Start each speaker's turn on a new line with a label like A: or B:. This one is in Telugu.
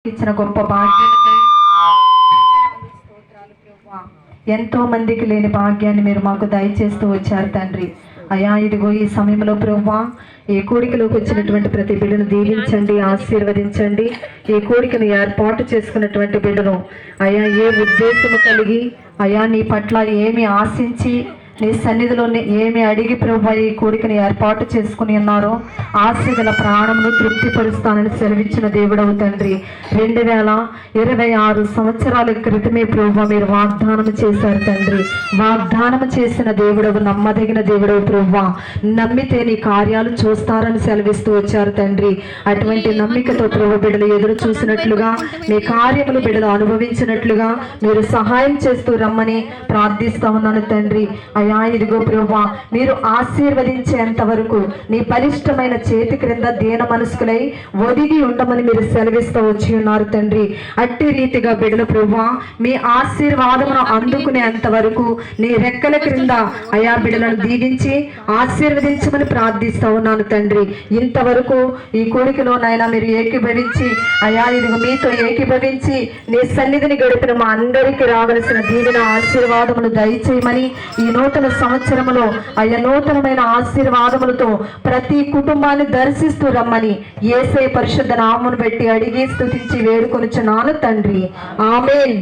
A: ఇచ్చిన గొప్ప భాగ్యాన్ని ఎంతో మందికి లేని భాగ్యాన్ని మీరు మాకు దయచేస్తూ వచ్చారు తండ్రి. అయా ఇదిగో ఈ సమయంలో ప్రభువా ఈ కోరికలోకి వచ్చినటువంటి ప్రతి బిడ్డను దీవించండి, ఆశీర్వదించండి. ఈ కోరికను ఏర్పాటు చేసుకున్నటువంటి బిడ్డను అయా ఏ ఉద్దేశము కలిగి అయా నీ పట్ల ఏమి ఆశించి నీ సన్నిధిలో ఏమి అడిగి ప్రభువా ఈ కోరికను ఏర్పాటు చేసుకుని ఉన్నారో ఆశ గల ప్రాణమును తృప్తిపరుస్తానని సెలవిచ్చిన దేవుడవు తండ్రి. 2026 సంవత్సరాల క్రితమే ప్రభువా మీరు వాగ్దానం చేశారు తండ్రి. వాగ్దానం చేసిన దేవుడవు, నమ్మదగిన దేవుడవు ప్రభువా. నమ్మితే నీ కార్యాలు చూస్తారని సెలవిస్తూ వచ్చారు తండ్రి. అటువంటి నమ్మికతో ప్రభు బిడ్డలు ఎదురు చూసినట్లుగా మీ కార్యములు బిడ్డలు అనుభవించినట్లుగా మీరు సహాయం చేస్తూ రమ్మని ప్రార్థిస్తా ఉన్నాను తండ్రి. అయా ఇదిగో ప్రభువా మీరు ఆశీర్వదించేంత వరకు నీ బలిష్టమైన చేతి క్రింద దీన మనస్కులై ఒదిగి ఉండమని మీరు సెలవిస్తూ వచ్చి ఉన్నారు తండ్రి. అట్టి రీతిగా బిడ్డలు ప్రభువా మీ ఆశీర్వాదమును అందుకునేంత వరకు నీ రెక్కల క్రింద అయా బిడ్డలను దీవించి ఆశీర్వదించమని ప్రార్థిస్తూ ఉన్నాను తండ్రి. ఇంతవరకు ఈ కోరికలో నాయన మీరు ఏకీభవించి అయా ఇదిగో మీతో ఏకీభవించి నీ సన్నిధిని గడిపిన మా అందరికీ రావలసిన దీవెన ఆశీర్వాదమును దయచేయమని ఈ నూతన సంవత్సరములో అయ్యా నూతనమైన ఆశీర్వాదములతో ప్రతి కుటుంబాన్ని దర్శిస్తూ రమ్మని యేసయ్య పరిశుద్ధ నామమును బట్టి అడిగి స్తుతించి వేడుకొనుచున్నాను తండ్రి. ఆమేన్.